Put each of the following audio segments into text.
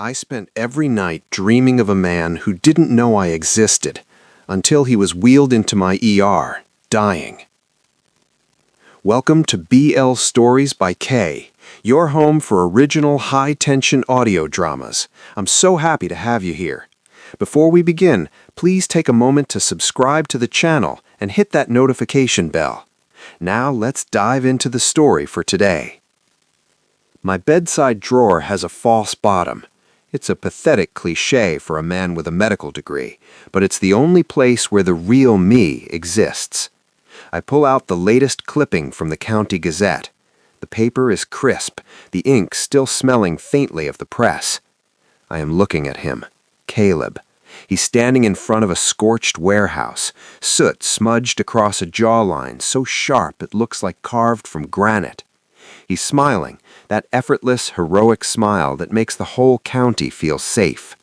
I spent every night dreaming of a man who didn't know I existed until he was wheeled into my ER, dying. Welcome to BL Stories by K, your home for original high-tension audio dramas. I'm so happy to have you here. Before we begin, please take a moment to subscribe to the channel and hit that notification bell. Now let's dive into the story for today. My bedside drawer has a false bottom. It's a pathetic cliché for a man with a medical degree, but it's the only place where the real me exists. I pull out the latest clipping from the County Gazette. The paper is crisp, the ink still smelling faintly of the press. I am looking at him, Caleb. He's standing in front of a scorched warehouse, soot smudged across a jawline so sharp it looks like carved from granite. He's smiling, that effortless, heroic smile that makes the whole county feel safe.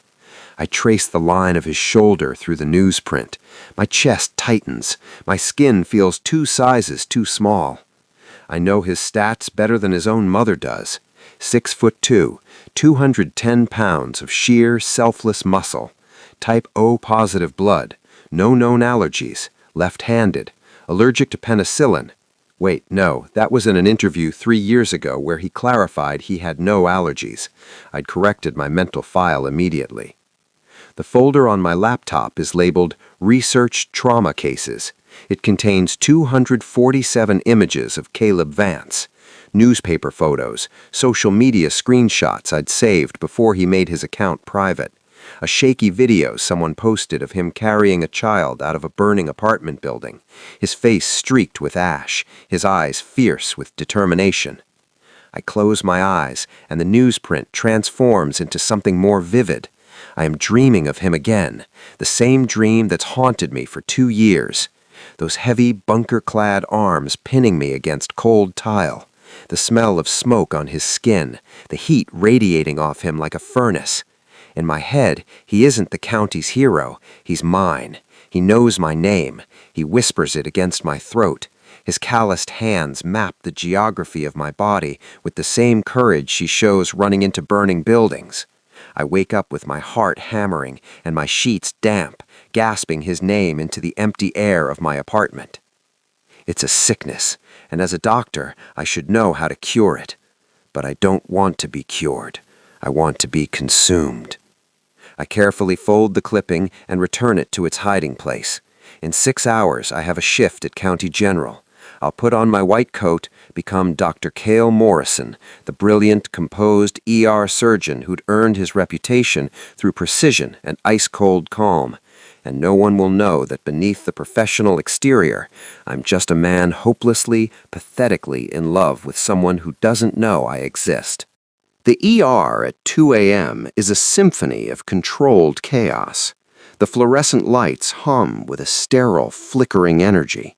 I trace the line of his shoulder through the newsprint. My chest tightens. My skin feels 2 sizes too small. I know his stats better than his own mother does. 6'2", 210 pounds of sheer, selfless muscle. Type O positive blood. No known allergies. Left-handed. Allergic to penicillin. Wait, no, that was in an interview 3 years ago where he clarified he had no allergies. I'd corrected my mental file immediately. The folder on my laptop is labeled Research Trauma Cases. It contains 247 images of Caleb Vance, newspaper photos, social media screenshots I'd saved before he made his account private, a shaky video someone posted of him carrying a child out of a burning apartment building, his face streaked with ash, his eyes fierce with determination. I close my eyes, and the newsprint transforms into something more vivid. I am dreaming of him again, the same dream that's haunted me for 2 years. Those heavy, bunker-clad arms pinning me against cold tile, the smell of smoke on his skin, the heat radiating off him like a furnace. In my head, he isn't the county's hero. He's mine. He knows my name. He whispers it against my throat. His calloused hands map the geography of my body with the same courage she shows running into burning buildings. I wake up with my heart hammering and my sheets damp, gasping his name into the empty air of my apartment. It's a sickness, and as a doctor, I should know how to cure it. But I don't want to be cured. I want to be consumed. I carefully fold the clipping and return it to its hiding place. In 6 hours, I have a shift at County General. I'll put on my white coat, become Dr. Cale Morrison, the brilliant, composed ER surgeon who'd earned his reputation through precision and ice-cold calm. And no one will know that beneath the professional exterior, I'm just a man hopelessly, pathetically in love with someone who doesn't know I exist. The ER at 2 a.m. is a symphony of controlled chaos. The fluorescent lights hum with a sterile, flickering energy.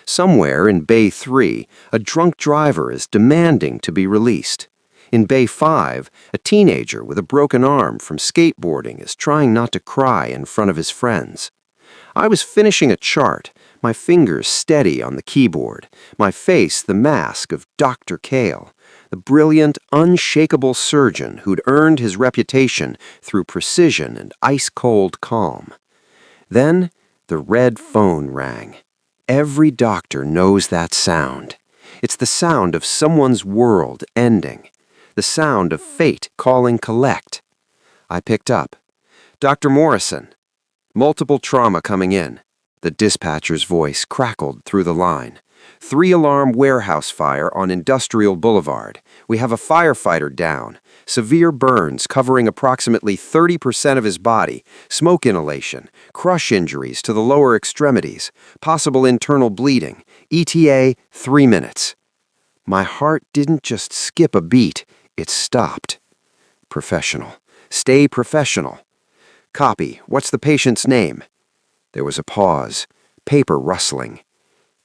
Somewhere in Bay 3, a drunk driver is demanding to be released. In Bay 5, a teenager with a broken arm from skateboarding is trying not to cry in front of his friends. I was finishing a chart, my fingers steady on the keyboard, my face the mask of Dr. Cale, the brilliant, unshakable surgeon who'd earned his reputation through precision and ice-cold calm. Then the red phone rang. Every doctor knows that sound. It's the sound of someone's world ending, the sound of fate calling collect. I picked up. Dr. Morrison. Multiple trauma coming in. The dispatcher's voice crackled through the line. 3-alarm warehouse fire on Industrial Boulevard. We have a firefighter down. Severe burns covering approximately 30% of his body. Smoke inhalation. Crush injuries to the lower extremities. Possible internal bleeding. ETA 3 minutes. My heart didn't just skip a beat. It stopped. Professional. Stay professional. Copy. What's the patient's name? There was a pause. Paper rustling.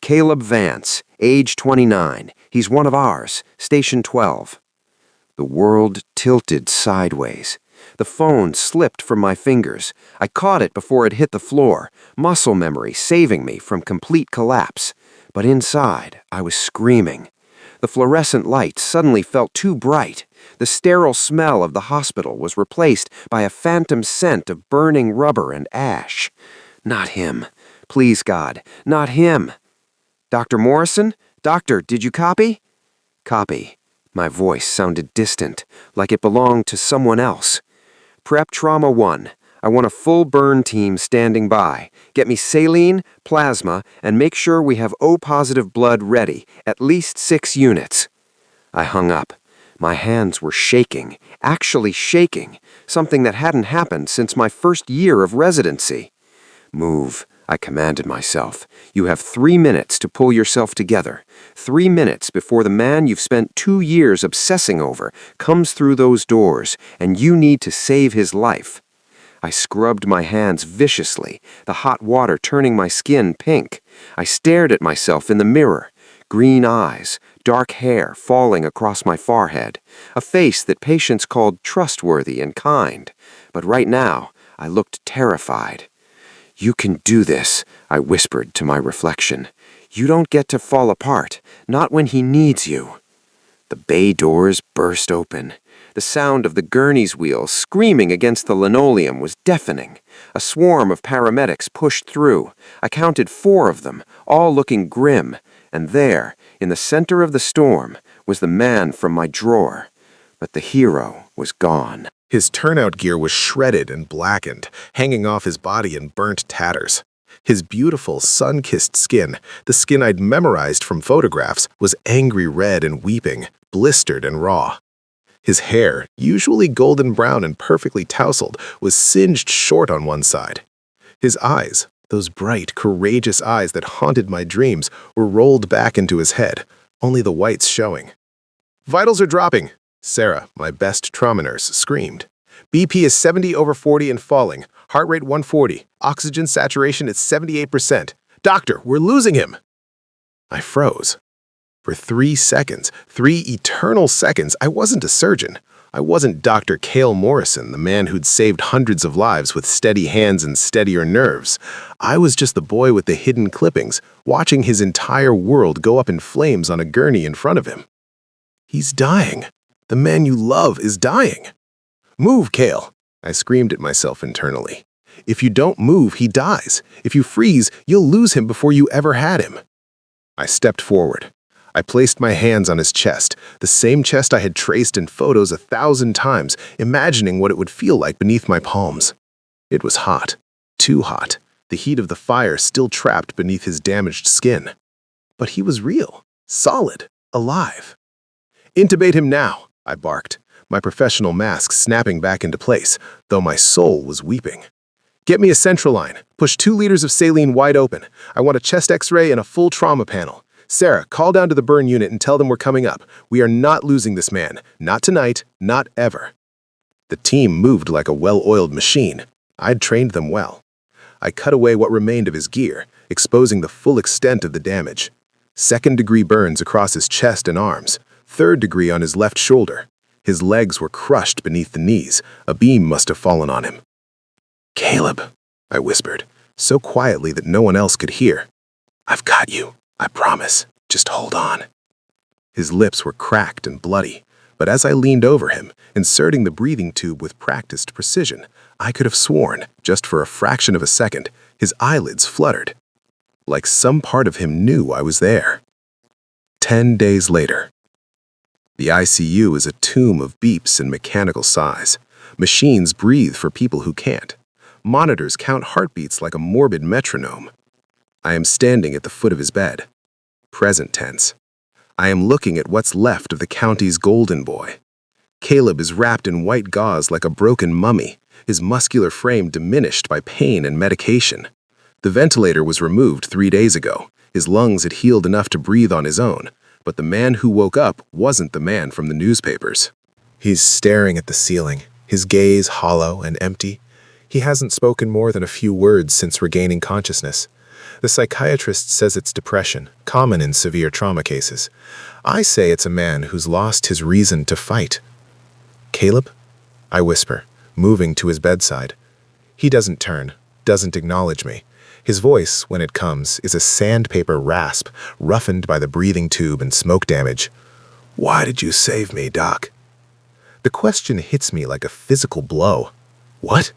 Caleb Vance, age 29. He's one of ours, Station 12. The world tilted sideways. The phone slipped from my fingers. I caught it before it hit the floor, muscle memory saving me from complete collapse. But inside, I was screaming. The fluorescent light suddenly felt too bright. The sterile smell of the hospital was replaced by a phantom scent of burning rubber and ash. Not him. Please, God, not him. Dr. Morrison? Doctor, did you copy? Copy. My voice sounded distant, like it belonged to someone else. Prep Trauma 1. I want a full burn team standing by. Get me saline, plasma, and make sure we have O-positive blood ready, at least 6 units. I hung up. My hands were shaking, actually shaking, something that hadn't happened since my first year of residency. Move, I commanded myself. You have 3 minutes to pull yourself together. 3 minutes before the man you've spent 2 years obsessing over comes through those doors, and you need to save his life. I scrubbed my hands viciously, the hot water turning my skin pink. I stared at myself in the mirror. Green eyes, dark hair falling across my forehead, a face that patients called trustworthy and kind. But right now, I looked terrified. You can do this, I whispered to my reflection. You don't get to fall apart, not when he needs you. The bay doors burst open. The sound of the gurney's wheels screaming against the linoleum was deafening. A swarm of paramedics pushed through. I counted 4 of them, all looking grim, and there, in the center of the storm, was the man from my drawer. But the hero was gone. His turnout gear was shredded and blackened, hanging off his body in burnt tatters. His beautiful, sun-kissed skin, the skin I'd memorized from photographs, was angry red and weeping, blistered and raw. His hair, usually golden brown and perfectly tousled, was singed short on one side. His eyes, those bright, courageous eyes that haunted my dreams, were rolled back into his head, only the whites showing. "Vitals are dropping," Sarah, my best trauma nurse, screamed. "BP is 70/40 and falling. Heart rate 140. Oxygen saturation at 78%. Doctor, we're losing him!" I froze. For 3 seconds, 3 eternal seconds, I wasn't a surgeon. I wasn't Dr. Cale Morrison, the man who'd saved hundreds of lives with steady hands and steadier nerves. I was just the boy with the hidden clippings, watching his entire world go up in flames on a gurney in front of him. He's dying. The man you love is dying. "Move, Cale," I screamed at myself internally. "If you don't move, he dies. If you freeze, you'll lose him before you ever had him." I stepped forward. I placed my hands on his chest, the same chest I had traced in photos 1,000 times, imagining what it would feel like beneath my palms. It was hot, too hot, the heat of the fire still trapped beneath his damaged skin. But he was real, solid, alive. "Intubate him now," I barked, my professional mask snapping back into place, though my soul was weeping. "Get me a central line. Push 2 liters of saline wide open. I want a chest x-ray and a full trauma panel. Sarah, call down to the burn unit and tell them we're coming up. We are not losing this man. Not tonight, not ever." The team moved like a well-oiled machine. I'd trained them well. I cut away what remained of his gear, exposing the full extent of the damage. 2nd-degree burns across his chest and arms, 3rd-degree on his left shoulder. His legs were crushed beneath the knees. A beam must have fallen on him. "Caleb," I whispered, so quietly that no one else could hear. "I've got you. I promise. Just hold on." His lips were cracked and bloody, but as I leaned over him, inserting the breathing tube with practiced precision, I could have sworn, just for a fraction of a second, his eyelids fluttered. Like some part of him knew I was there. 10 days later. The ICU is a tomb of beeps and mechanical sighs. Machines breathe for people who can't. Monitors count heartbeats like a morbid metronome. I am standing at the foot of his bed. Present tense. I am looking at what's left of the county's golden boy. Caleb is wrapped in white gauze like a broken mummy, his muscular frame diminished by pain and medication. The ventilator was removed 3 days ago. His lungs had healed enough to breathe on his own, but the man who woke up wasn't the man from the newspapers. He's staring at the ceiling, his gaze hollow and empty. He hasn't spoken more than a few words since regaining consciousness. The psychiatrist says it's depression, common in severe trauma cases. I say it's a man who's lost his reason to fight. "Caleb?" I whisper, moving to his bedside. He doesn't turn, doesn't acknowledge me. His voice, when it comes, is a sandpaper rasp, roughened by the breathing tube and smoke damage. Why did you save me, Doc? The question hits me like a physical blow. What?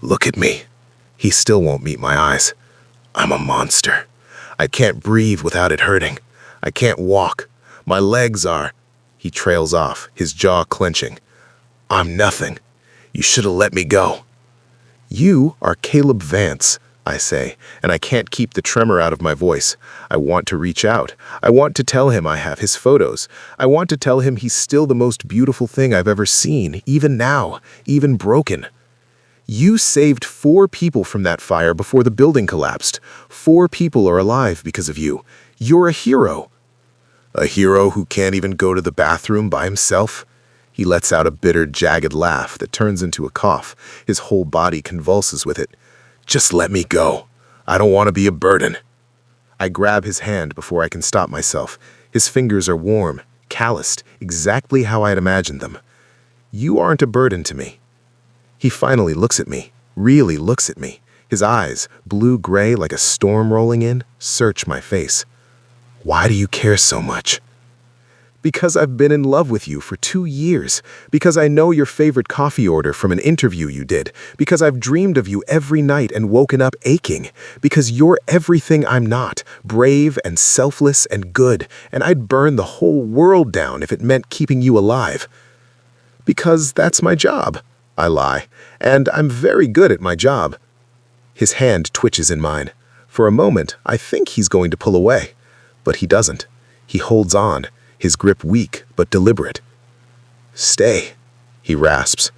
Look at me. He still won't meet my eyes. I'm a monster. I can't breathe without it hurting. I can't walk. My legs are... He trails off, his jaw clenching. I'm nothing. You should have let me go. You are Caleb Vance, I say, and I can't keep the tremor out of my voice. I want to reach out. I want to tell him I have his photos. I want to tell him he's still the most beautiful thing I've ever seen, even now, even broken. You saved 4 people from that fire before the building collapsed. 4 people are alive because of you. You're a hero. A hero who can't even go to the bathroom by himself? He lets out a bitter, jagged laugh that turns into a cough. His whole body convulses with it. Just let me go. I don't want to be a burden. I grab his hand before I can stop myself. His fingers are warm, calloused, exactly how I'd imagined them. You aren't a burden to me. He finally looks at me, really looks at me. His eyes, blue-gray like a storm rolling in, search my face. Why do you care so much? Because I've been in love with you for 2 years. Because I know your favorite coffee order from an interview you did. Because I've dreamed of you every night and woken up aching. Because you're everything I'm not, brave and selfless and good, and I'd burn the whole world down if it meant keeping you alive. Because that's my job. I lie, and I'm very good at my job. His hand twitches in mine. For a moment, I think he's going to pull away. But he doesn't. He holds on, his grip weak but deliberate. Stay, he rasps.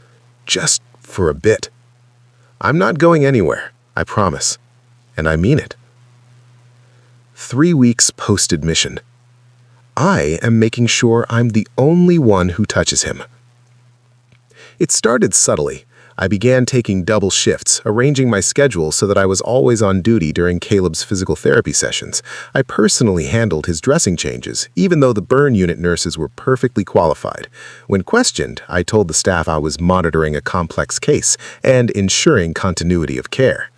Just for a bit. I'm not going anywhere, I promise. And I mean it. 3 weeks post-admission. I am making sure I'm the only one who touches him. It started subtly. I began taking double shifts, arranging my schedule so that I was always on duty during Caleb's physical therapy sessions. I personally handled his dressing changes, even though the burn unit nurses were perfectly qualified. When questioned, I told the staff I was monitoring a complex case and ensuring continuity of care.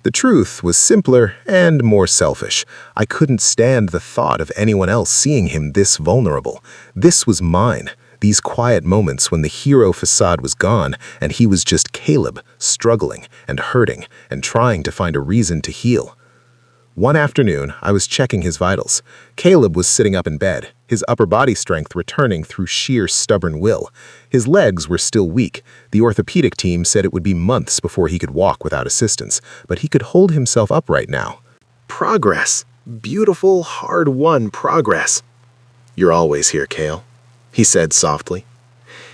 The truth was simpler and more selfish. I couldn't stand the thought of anyone else seeing him this vulnerable. This was mine. These quiet moments when the hero facade was gone and he was just Caleb, struggling and hurting and trying to find a reason to heal. One afternoon, I was checking his vitals. Caleb was sitting up in bed, his upper body strength returning through sheer stubborn will. His legs were still weak. The orthopedic team said it would be months before he could walk without assistance, but he could hold himself upright now. Progress. Beautiful, hard-won progress. You're always here, Cale, he said softly.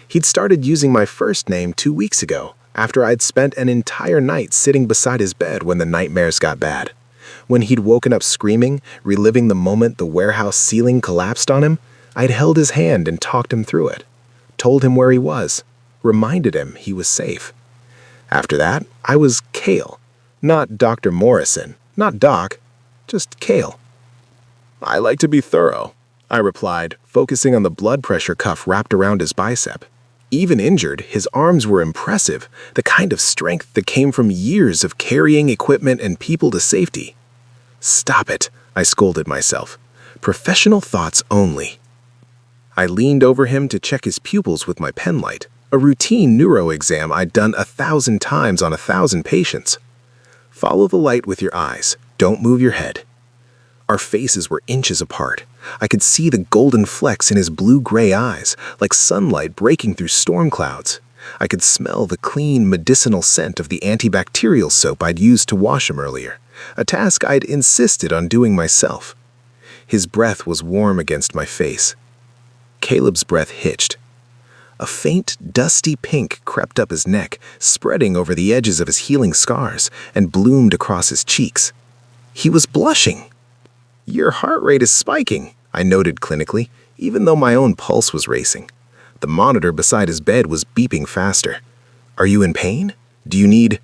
He'd started using my first name 2 weeks ago, after I'd spent an entire night sitting beside his bed when the nightmares got bad. When he'd woken up screaming, reliving the moment the warehouse ceiling collapsed on him, I'd held his hand and talked him through it, told him where he was, reminded him he was safe. After that, I was Cale, not Dr. Morrison, not Doc, just Cale. I like to be thorough, I replied, focusing on the blood pressure cuff wrapped around his bicep. Even injured, his arms were impressive, the kind of strength that came from years of carrying equipment and people to safety. Stop it, I scolded myself. Professional thoughts only. I leaned over him to check his pupils with my penlight, a routine neuro exam I'd done 1,000 times on 1,000 patients. Follow the light with your eyes. Don't move your head. Our faces were inches apart. I could see the golden flecks in his blue-gray eyes, like sunlight breaking through storm clouds. I could smell the clean, medicinal scent of the antibacterial soap I'd used to wash him earlier, a task I'd insisted on doing myself. His breath was warm against my face. Caleb's breath hitched. A faint, dusty pink crept up his neck, spreading over the edges of his healing scars, and bloomed across his cheeks. He was blushing. Your heart rate is spiking, I noted clinically, even though my own pulse was racing. The monitor beside his bed was beeping faster. Are you in pain? Do you need...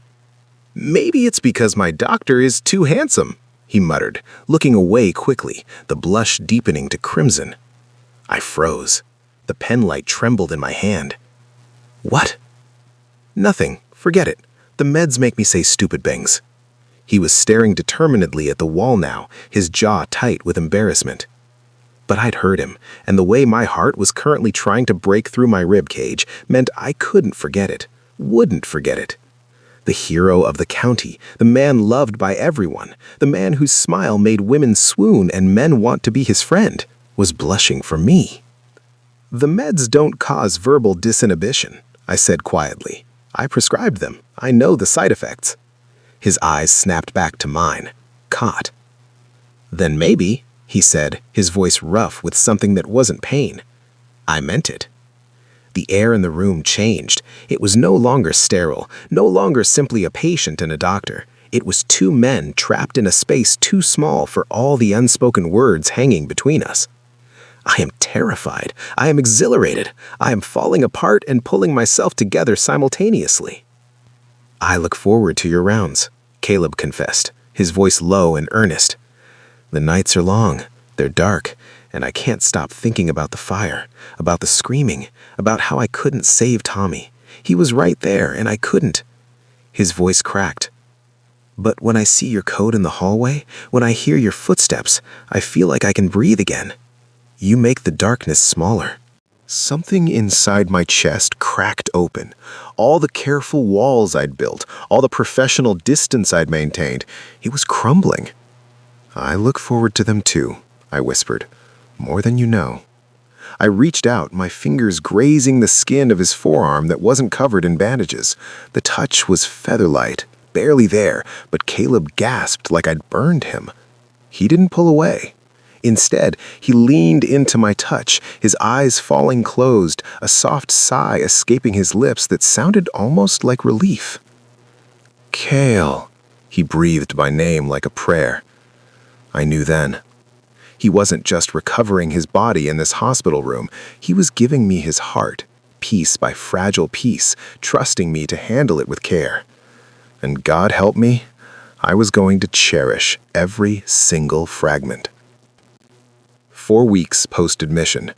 Maybe it's because my doctor is too handsome, he muttered, looking away quickly, the blush deepening to crimson. I froze. The penlight trembled in my hand. What? Nothing. Forget it. The meds make me say stupid things. He was staring determinedly at the wall now, his jaw tight with embarrassment. But I'd heard him, and the way my heart was currently trying to break through my rib cage meant I couldn't forget it, wouldn't forget it. The hero of the county, the man loved by everyone, the man whose smile made women swoon and men want to be his friend, was blushing for me. "The meds don't cause verbal disinhibition," I said quietly. "I prescribed them. I know the side effects." His eyes snapped back to mine, caught. "Then maybe," he said, his voice rough with something that wasn't pain. I meant it. The air in the room changed. It was no longer sterile, no longer simply a patient and a doctor. It was two men trapped in a space too small for all the unspoken words hanging between us. I am terrified. I am exhilarated. I am falling apart and pulling myself together simultaneously. "I look forward to your rounds," Caleb confessed, his voice low and earnest. "The nights are long, they're dark, and I can't stop thinking about the fire, about the screaming, about how I couldn't save Tommy. He was right there, and I couldn't." His voice cracked. "But when I see your coat in the hallway, when I hear your footsteps, I feel like I can breathe again. You make the darkness smaller." Something inside my chest cracked open. All the careful walls I'd built, all the professional distance I'd maintained, it was crumbling. "I look forward to them too," I whispered. "More than you know." I reached out, my fingers grazing the skin of his forearm that wasn't covered in bandages. The touch was feather-light, barely there, but Caleb gasped like I'd burned him. He didn't pull away. Instead, he leaned into my touch, his eyes falling closed, a soft sigh escaping his lips that sounded almost like relief. "Cale," he breathed my name like a prayer. I knew then. He wasn't just recovering his body in this hospital room, he was giving me his heart, piece by fragile piece, trusting me to handle it with care. And God help me, I was going to cherish every single fragment. 4 weeks post-admission.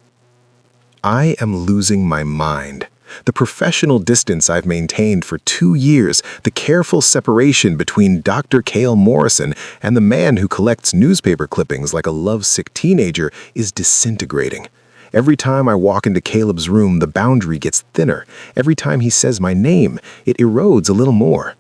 I am losing my mind. The professional distance I've maintained for 2 years, the careful separation between Dr. Cale Morrison and the man who collects newspaper clippings like a lovesick teenager is disintegrating. Every time I walk into Caleb's room, the boundary gets thinner. Every time he says my name, it erodes a little more.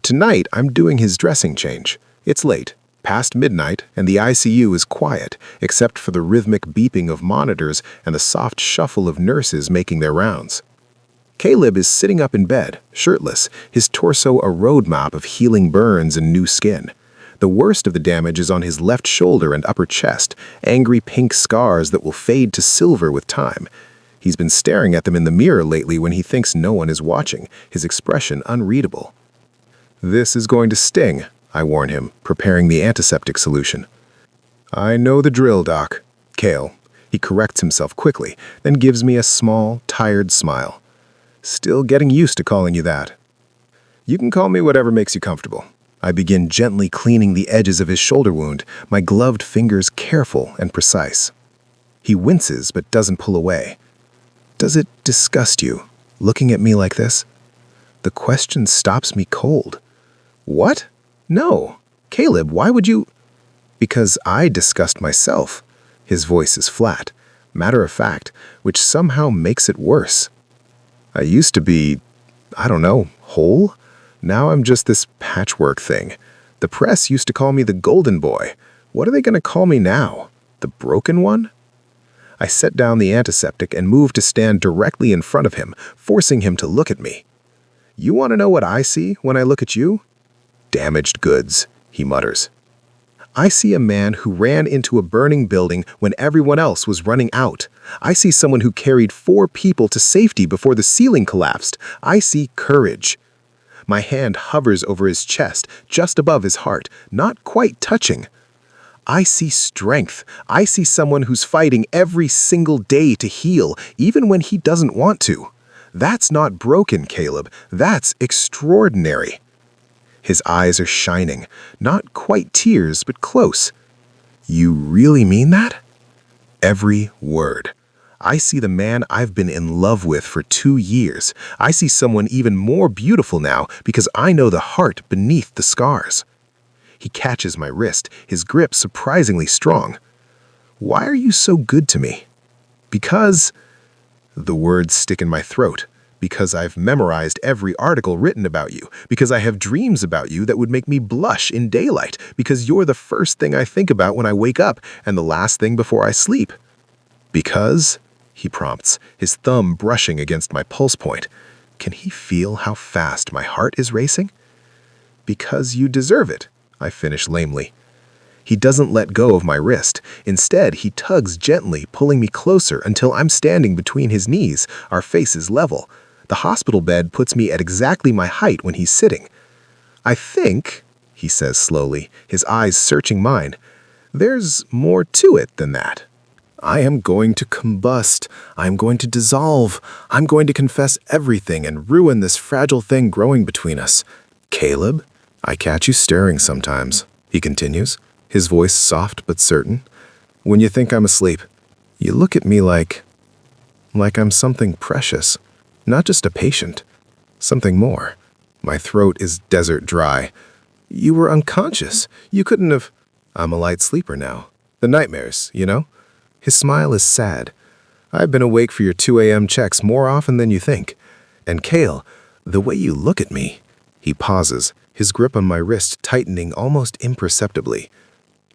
Tonight, I'm doing his dressing change. It's late, past midnight, and the ICU is quiet, except for the rhythmic beeping of monitors and the soft shuffle of nurses making their rounds. Caleb is sitting up in bed, shirtless, his torso a roadmap of healing burns and new skin. The worst of the damage is on his left shoulder and upper chest, angry pink scars that will fade to silver with time. He's been staring at them in the mirror lately when he thinks no one is watching, his expression unreadable. "This is going to sting," I warn him, preparing the antiseptic solution. "I know the drill, Doc." "Cale." He corrects himself quickly, then gives me a small, tired smile. "Still getting used to calling you that." "You can call me whatever makes you comfortable." I begin gently cleaning the edges of his shoulder wound, my gloved fingers careful and precise. He winces but doesn't pull away. "Does it disgust you, looking at me like this?" The question stops me cold. "What? No. Caleb, why would you—" "Because I disgust myself." His voice is flat, matter of fact, which somehow makes it worse. I used to be, I don't know, whole? Now I'm just this patchwork thing. The press used to call me the golden boy. What are they going to call me now? The broken one? I set down the antiseptic and moved to stand directly in front of him, forcing him to look at me. "You want to know what I see when I look at you?" "Damaged goods," he mutters. "I see a man who ran into a burning building when everyone else was running out. I see someone who carried 4 people to safety before the ceiling collapsed. I see courage." My hand hovers over his chest, just above his heart, not quite touching. I see strength. I see someone who's fighting every single day to heal, even when he doesn't want to. That's not broken, Caleb. That's extraordinary. His eyes are shining, not quite tears, but close. "You really mean that?" Every word. I see the man I've been in love with for 2 years. I see someone even more beautiful now because I know the heart beneath the scars. He catches my wrist, his grip surprisingly strong. Why are you so good to me? Because the words stick in my throat. Because I've memorized every article written about you. Because I have dreams about you that would make me blush in daylight. Because you're the first thing I think about when I wake up and the last thing before I sleep. Because, he prompts, his thumb brushing against my pulse point. Can he feel how fast my heart is racing? Because you deserve it, I finish lamely. He doesn't let go of my wrist. Instead, he tugs gently, pulling me closer until I'm standing between his knees, our faces level. The hospital bed puts me at exactly my height when he's sitting. I think, he says slowly, his eyes searching mine, there's more to it than that. I am going to combust. I'm going to dissolve. I'm going to confess everything and ruin this fragile thing growing between us. Caleb, I catch you staring sometimes, he continues, his voice soft but certain. When you think I'm asleep, you look at me like I'm something precious, not just a patient, something more. My throat is desert dry. You were unconscious. You couldn't have... I'm a light sleeper now. The nightmares, you know? His smile is sad. I've been awake for your 2 a.m. checks more often than you think. And Cale, the way you look at me... He pauses, his grip on my wrist tightening almost imperceptibly.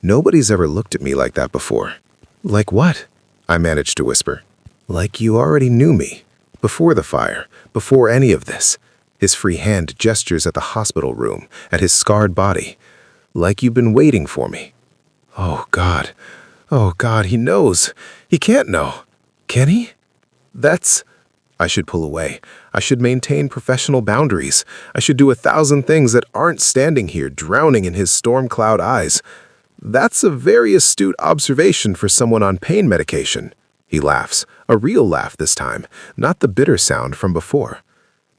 Nobody's ever looked at me like that before. Like what? I managed to whisper. Like you already knew me. Before the fire, before any of this. His free hand gestures at the hospital room, at his scarred body. Like you've been waiting for me. Oh, God. Oh, God, he knows. He can't know. Can he? I should pull away. I should maintain professional boundaries. I should do 1,000 things that aren't standing here drowning in his storm cloud eyes. That's a very astute observation for someone on pain medication. He laughs, a real laugh this time, not the bitter sound from before.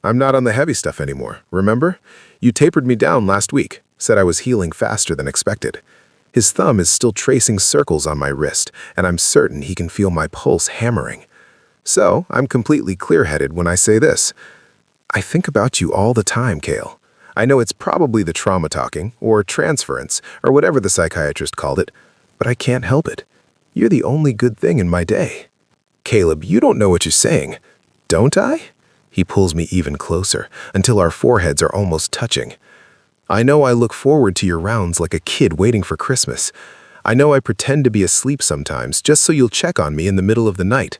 I'm not on the heavy stuff anymore, remember? You tapered me down last week, said I was healing faster than expected. His thumb is still tracing circles on my wrist, and I'm certain he can feel my pulse hammering. So, I'm completely clear-headed when I say this. I think about you all the time, Cale. I know it's probably the trauma talking, or transference, or whatever the psychiatrist called it, but I can't help it. You're the only good thing in my day. Caleb, you don't know what you're saying. Don't I? He pulls me even closer, until our foreheads are almost touching. I know I look forward to your rounds like a kid waiting for Christmas. I know I pretend to be asleep sometimes, just so you'll check on me in the middle of the night.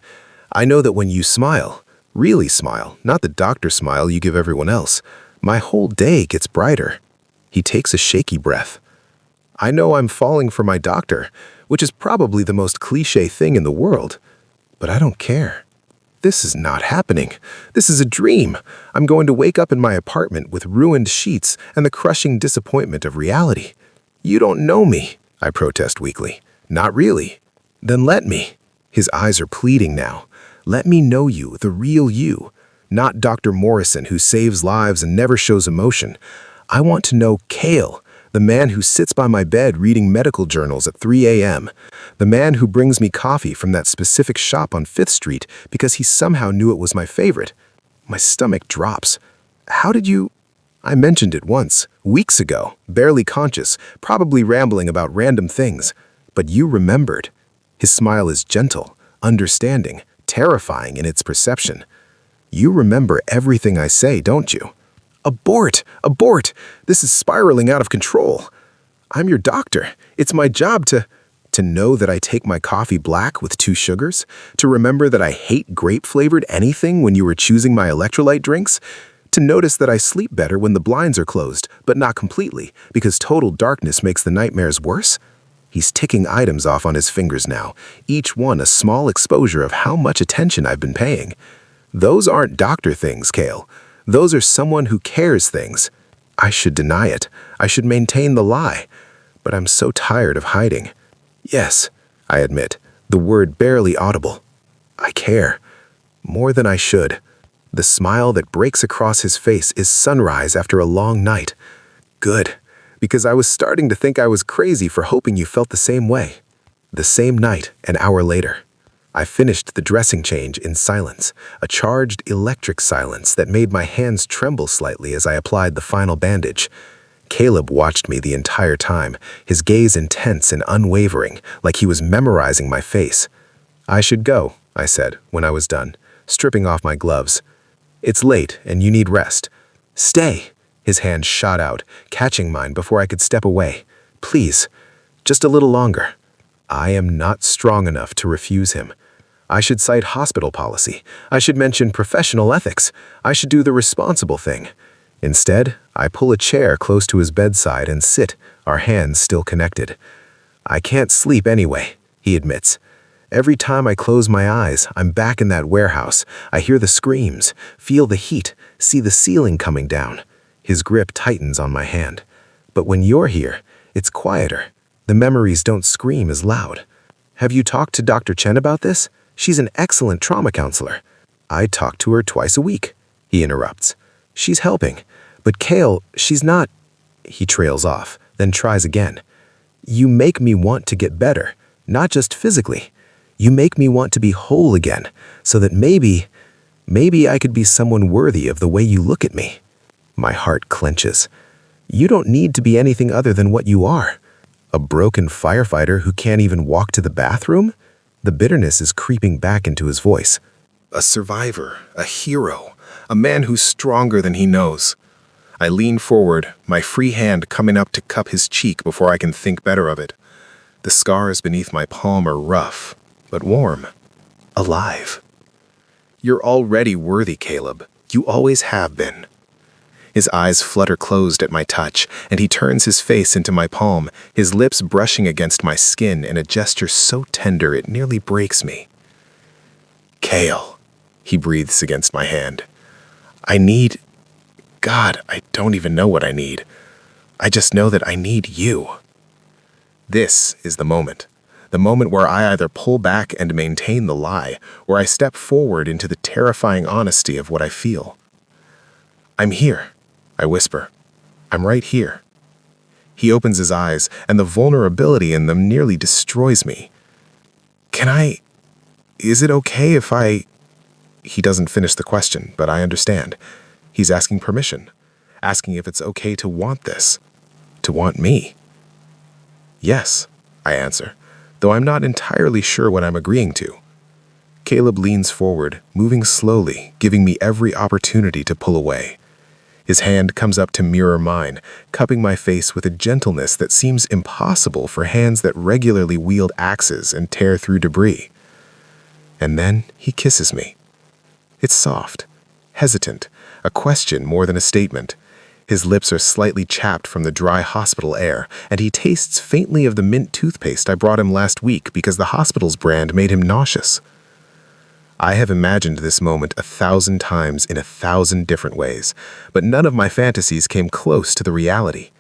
I know that when you smile, really smile, not the doctor smile you give everyone else, my whole day gets brighter. He takes a shaky breath. I know I'm falling for my doctor, which is probably the most cliché thing in the world. But I don't care. This is not happening. This is a dream. I'm going to wake up in my apartment with ruined sheets and the crushing disappointment of reality. You don't know me, I protest weakly. Not really. Then let me. His eyes are pleading now. Let me know you, the real you. Not Dr. Morrison, who saves lives and never shows emotion. I want to know Cale, the man who sits by my bed reading medical journals at 3 a.m., the man who brings me coffee from that specific shop on 5th Street because he somehow knew it was my favorite. My stomach drops. How did you... I mentioned it once, weeks ago, barely conscious, probably rambling about random things. But you remembered. His smile is gentle, understanding, terrifying in its perception. You remember everything I say, don't you? Abort! Abort! This is spiraling out of control. I'm your doctor. It's my job to know that I take my coffee black with 2 sugars, to remember that I hate grape-flavored anything when you were choosing my electrolyte drinks, to notice that I sleep better when the blinds are closed, but not completely, because total darkness makes the nightmares worse. He's ticking items off on his fingers now, each one a small exposure of how much attention I've been paying. Those aren't doctor things, Cale. Those are someone who cares things. I should deny it. I should maintain the lie. But I'm so tired of hiding. Yes, I admit, the word barely audible. I care. More than I should. The smile that breaks across his face is sunrise after a long night. Good, because I was starting to think I was crazy for hoping you felt the same way. The same night, an hour later. I finished the dressing change in silence, a charged electric silence that made my hands tremble slightly as I applied the final bandage. Caleb watched me the entire time, his gaze intense and unwavering, like he was memorizing my face. "I should go," I said when I was done, stripping off my gloves. "It's late and you need rest." "Stay!" His hand shot out, catching mine before I could step away. "Please, just a little longer." I am not strong enough to refuse him. I should cite hospital policy. I should mention professional ethics. I should do the responsible thing. Instead, I pull a chair close to his bedside and sit, our hands still connected. "I can't sleep anyway," he admits. "Every time I close my eyes, I'm back in that warehouse. I hear the screams, feel the heat, see the ceiling coming down." His grip tightens on my hand. "But when you're here, it's quieter. The memories don't scream as loud." "Have you talked to Dr. Chen about this? She's an excellent trauma counselor." "I talk to her twice a week," he interrupts. "She's helping. But Kale, she's not." He trails off, then tries again. "You make me want to get better, not just physically. You make me want to be whole again, so that maybe I could be someone worthy of the way you look at me." My heart clenches. "You don't need to be anything other than what you are. A broken firefighter who can't even walk to the bathroom?" The bitterness is creeping back into his voice. A survivor, a hero, a man who's stronger than he knows. I lean forward, my free hand coming up to cup his cheek before I can think better of it. The scars beneath my palm are rough, but warm, alive. "You're already worthy, Caleb. You always have been." His eyes flutter closed at my touch, and he turns his face into my palm, his lips brushing against my skin in a gesture so tender it nearly breaks me. "Cale," he breathes against my hand. God, I don't even know what I need. I just know that I need you." This is the moment where I either pull back and maintain the lie, or I step forward into the terrifying honesty of what I feel. "I'm here," I whisper. "I'm right here." He opens his eyes, and the vulnerability in them nearly destroys me. Is it okay if I... He doesn't finish the question, but I understand. He's asking permission, asking if it's okay to want this, to want me. "Yes," I answer, though I'm not entirely sure what I'm agreeing to. Caleb leans forward, moving slowly, giving me every opportunity to pull away. His hand comes up to mirror mine, cupping my face with a gentleness that seems impossible for hands that regularly wield axes and tear through debris. And then he kisses me. It's soft, hesitant, a question more than a statement. His lips are slightly chapped from the dry hospital air, and he tastes faintly of the mint toothpaste I brought him last week because the hospital's brand made him nauseous. I have imagined this moment 1,000 times in 1,000 different ways, but none of my fantasies came close to the reality.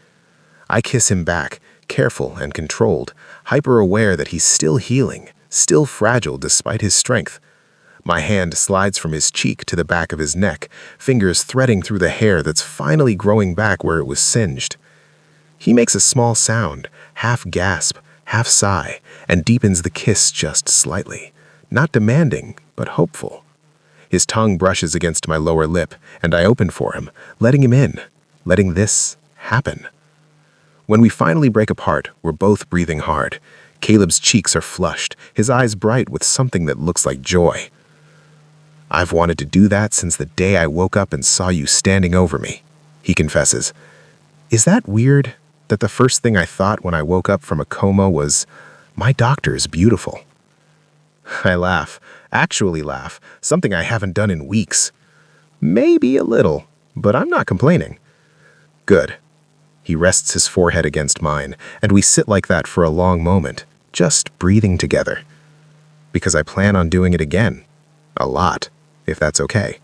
I kiss him back, careful and controlled, hyper-aware that he's still healing, still fragile despite his strength. My hand slides from his cheek to the back of his neck, fingers threading through the hair that's finally growing back where it was singed. He makes a small sound, half gasp, half sigh, and deepens the kiss just slightly. Not demanding, but hopeful. His tongue brushes against my lower lip, and I open for him, letting him in, letting this happen. When we finally break apart, we're both breathing hard. Caleb's cheeks are flushed, his eyes bright with something that looks like joy. "I've wanted to do that since the day I woke up and saw you standing over me," he confesses. "Is that weird, that the first thing I thought when I woke up from a coma was, my doctor's beautiful?" I laugh, actually laugh, something I haven't done in weeks. "Maybe a little, but I'm not complaining." "Good." He rests his forehead against mine, and we sit like that for a long moment, just breathing together. Because I plan on doing it again. A lot, if that's okay.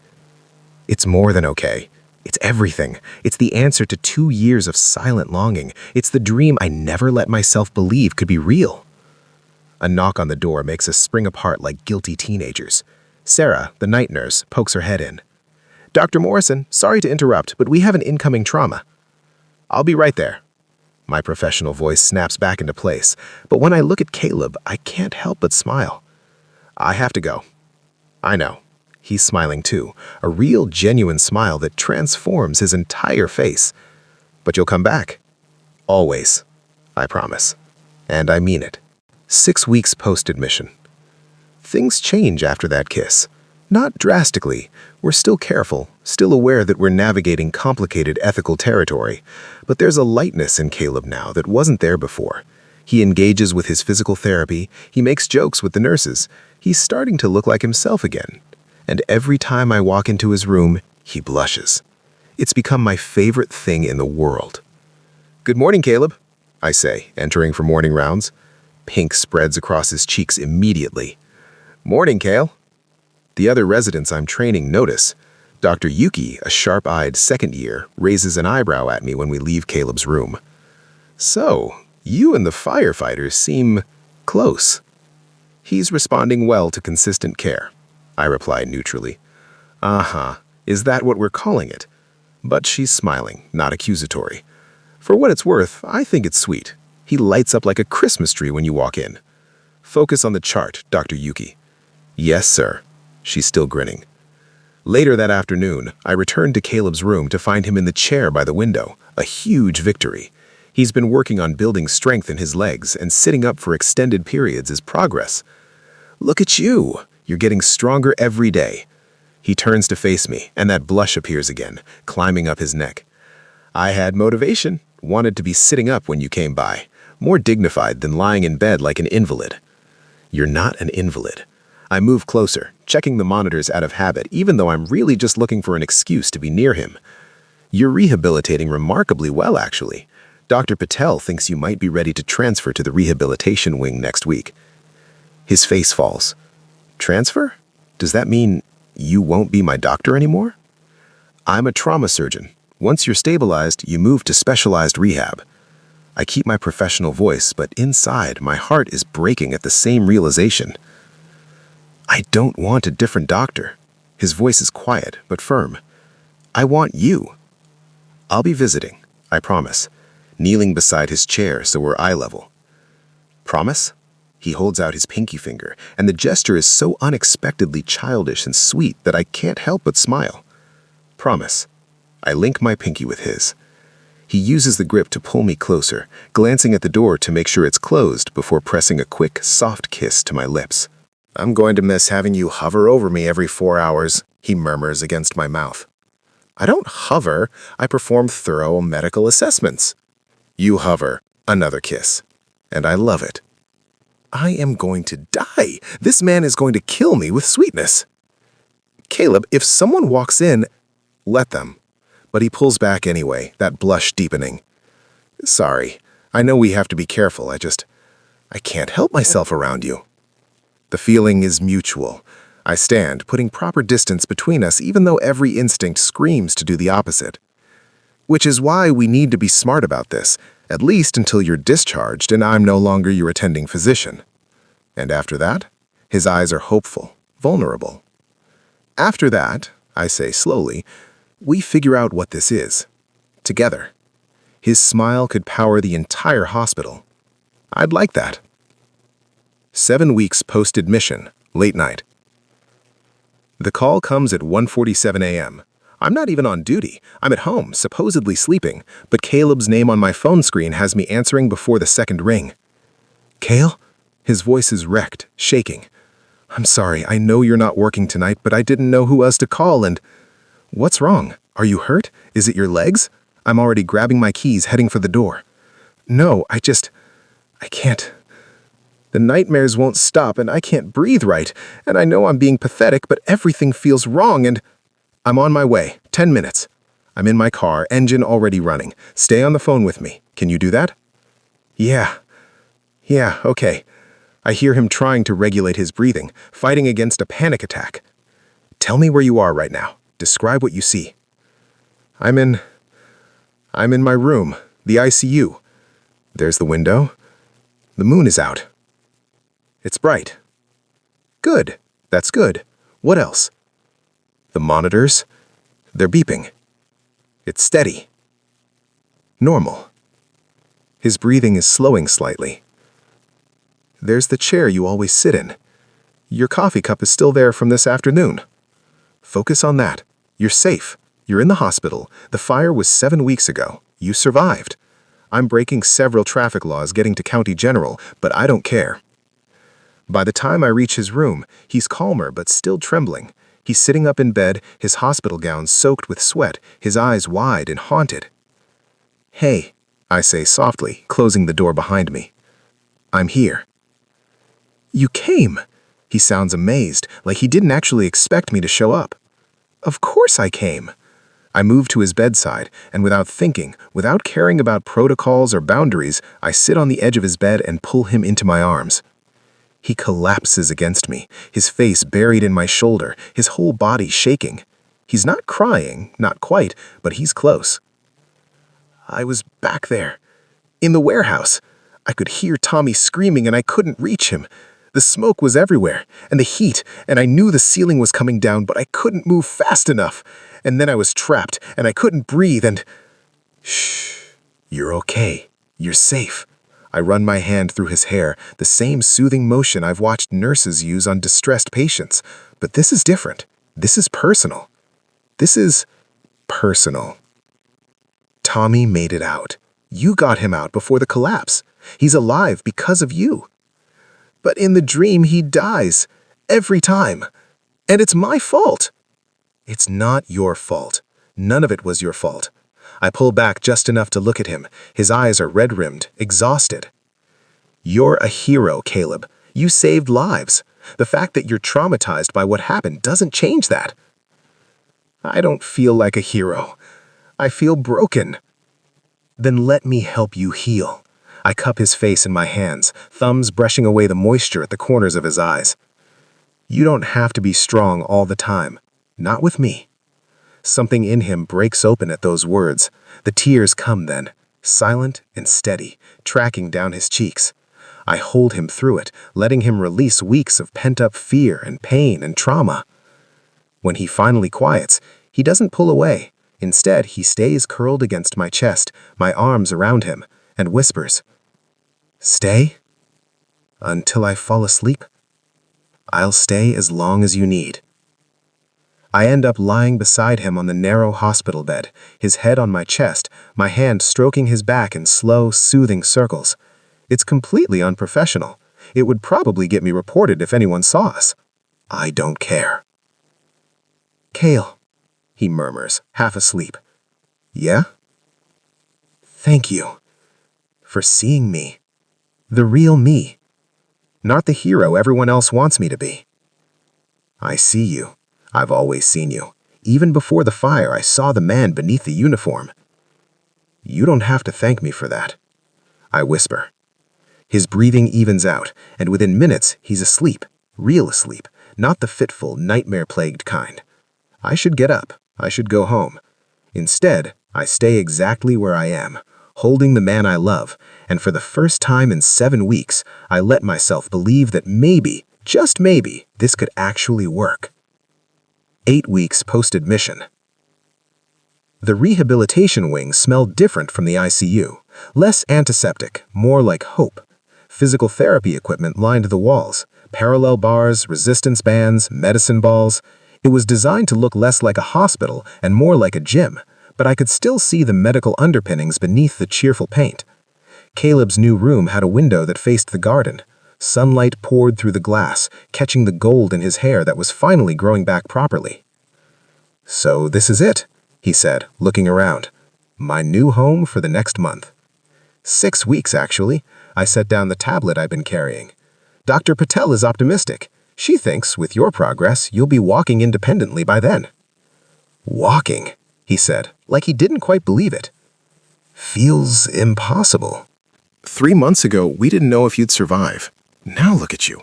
It's more than okay. It's everything. It's the answer to 2 years of silent longing. It's the dream I never let myself believe could be real. A knock on the door makes us spring apart like guilty teenagers. Sarah, the night nurse, pokes her head in. "Dr. Morrison, sorry to interrupt, but we have an incoming trauma." "I'll be right there." My professional voice snaps back into place, but when I look at Caleb, I can't help but smile. "I have to go." "I know." He's smiling too, a real, genuine smile that transforms his entire face. But you'll come back. Always. I promise. And I mean it. 6 weeks post-admission. Things change after that kiss. Not drastically. We're still careful, still aware that we're navigating complicated ethical territory. But there's a lightness in Caleb now that wasn't there before. He engages with his physical therapy. He makes jokes with the nurses. He's starting to look like himself again. And every time I walk into his room, he blushes. It's become my favorite thing in the world. "Good morning, Caleb," I say, entering for morning rounds. Pink spreads across his cheeks immediately. "Morning, Cale." The other residents I'm training notice. Dr. Yuki, a sharp-eyed second year, raises an eyebrow at me when we leave Caleb's room. "So, you and the firefighter seem close." "He's responding well to consistent care," I reply neutrally. "Uh-huh. Is that what we're calling it?" But she's smiling, not accusatory. For what it's worth, I think it's sweet. He lights up like a Christmas tree when you walk in. "Focus on the chart, Dr. Yuki." "Yes, sir." She's still grinning. Later that afternoon, I returned to Caleb's room to find him in the chair by the window, a huge victory. He's been working on building strength in his legs, and sitting up for extended periods is progress. "Look at you. You're getting stronger every day." He turns to face me, and that blush appears again, climbing up his neck. "I had motivation, wanted to be sitting up when you came by, more dignified than lying in bed like an invalid." "You're not an invalid." I move closer, checking the monitors out of habit, even though I'm really just looking for an excuse to be near him. "You're rehabilitating remarkably well, actually. Dr. Patel thinks you might be ready to transfer to the rehabilitation wing next week." His face falls. "Transfer? Does that mean you won't be my doctor anymore?" "I'm a trauma surgeon. Once you're stabilized, you move to specialized rehab." I keep my professional voice, but inside, my heart is breaking at the same realization. "I don't want a different doctor." His voice is quiet, but firm. "I want you." "I'll be visiting, I promise," kneeling beside his chair so we're eye level. "Promise?" He holds out his pinky finger, and the gesture is so unexpectedly childish and sweet that I can't help but smile. "Promise." I link my pinky with his. He uses the grip to pull me closer, glancing at the door to make sure it's closed before pressing a quick, soft kiss to my lips. "I'm going to miss having you hover over me every 4 hours," he murmurs against my mouth. "I don't hover, I perform thorough medical assessments." "You hover." Another kiss. And I love it. I am going to die. This man is going to kill me with sweetness. "Caleb, if someone walks in, let them." But he pulls back anyway, that blush deepening. "Sorry, I know we have to be careful, I can't help myself around you." The feeling is mutual. I stand, putting proper distance between us even though every instinct screams to do the opposite. "Which is why we need to be smart about this, at least until you're discharged and I'm no longer your attending physician." And after that, his eyes are hopeful, vulnerable. "After that," I say slowly, "we figure out what this is. Together." His smile could power the entire hospital. I'd like that. 7 weeks post-admission, late night. The call comes at 1:47 a.m. I'm not even on duty. I'm at home, supposedly sleeping, but Caleb's name on my phone screen has me answering before the second ring. "Cale?" His voice is wrecked, shaking. "I'm sorry, I know you're not working tonight, but I didn't know who else to call and—" "What's wrong? Are you hurt? Is it your legs?" I'm already grabbing my keys, heading for the door. "No, I can't. The nightmares won't stop, and I can't breathe right, and I know I'm being pathetic, but everything feels wrong, and—" "I'm on my way. 10 minutes. I'm in my car, engine already running. Stay on the phone with me. Can you do that?" Yeah, okay." I hear him trying to regulate his breathing, fighting against a panic attack. "Tell me where you are right now. Describe what you see." I'm in my room, the ICU. There's the window. The moon is out. It's bright. Good. That's good. What else? The monitors. They're beeping. It's steady. Normal. His breathing is slowing slightly. There's the chair you always sit in. Your coffee cup is still there from this afternoon. Focus on that. You're safe. You're in the hospital. The fire was 7 weeks ago. You survived. I'm breaking several traffic laws getting to County General, but I don't care. By the time I reach his room, he's calmer but still trembling. He's sitting up in bed, his hospital gown soaked with sweat, his eyes wide and haunted. "Hey," I say softly, closing the door behind me. "I'm here." "You came?" He sounds amazed, like he didn't actually expect me to show up. "Of course I came." I move to his bedside, and without thinking, without caring about protocols or boundaries, I sit on the edge of his bed and pull him into my arms. He collapses against me, his face buried in my shoulder, his whole body shaking. He's not crying, not quite, but he's close. "I was back there, in the warehouse. I could hear Tommy screaming and I couldn't reach him. The smoke was everywhere, and the heat, and I knew the ceiling was coming down, but I couldn't move fast enough. And then I was trapped, and I couldn't breathe, and—" "Shh, you're okay. You're safe." I run my hand through his hair, the same soothing motion I've watched nurses use on distressed patients. But this is different. This is personal. This is personal. Tommy made it out. You got him out before the collapse. He's alive because of you. But in the dream, he dies. Every time. And it's my fault. It's not your fault. None of it was your fault. I pull back just enough to look at him. His eyes are red-rimmed, exhausted. You're a hero, Caleb. You saved lives. The fact that you're traumatized by what happened doesn't change that. I don't feel like a hero. I feel broken. Then let me help you heal. I cup his face in my hands, thumbs brushing away the moisture at the corners of his eyes. You don't have to be strong all the time. Not with me. Something in him breaks open at those words. The tears come then, silent and steady, tracking down his cheeks. I hold him through it, letting him release weeks of pent-up fear and pain and trauma. When he finally quiets, he doesn't pull away. Instead, he stays curled against my chest, my arms around him, and whispers, "Stay? Until I fall asleep? I'll stay as long as you need." I end up lying beside him on the narrow hospital bed, his head on my chest, my hand stroking his back in slow, soothing circles. It's completely unprofessional. It would probably get me reported if anyone saw us. I don't care. "Cale," he murmurs, half asleep. "Yeah?" "Thank you for seeing me. The real me. Not the hero everyone else wants me to be." "I see you. I've always seen you. Even before the fire, I saw the man beneath the uniform." "You don't have to thank me for that," I whisper. His breathing evens out, and within minutes, he's asleep. Real asleep, not the fitful, nightmare-plagued kind. I should get up. I should go home. Instead, I stay exactly where I am, holding the man I love, and for the first time in 7 weeks, I let myself believe that maybe, just maybe, this could actually work. 8 weeks post-admission. The rehabilitation wing smelled different from the ICU, less antiseptic, more like hope. Physical therapy equipment lined the walls, parallel bars, resistance bands, medicine balls. It was designed to look less like a hospital and more like a gym, but I could still see the medical underpinnings beneath the cheerful paint. Caleb's new room had a window that faced the garden. Sunlight poured through the glass, catching the gold in his hair that was finally growing back properly. "So this is it," he said, looking around. "My new home for the next month." 6 weeks, actually. I set down the tablet I've been carrying. Dr. Patel is optimistic. She thinks, with your progress, you'll be walking independently by then. "Walking," he said, like he didn't quite believe it. "Feels impossible." 3 months ago, we didn't know if you'd survive. Now look at you.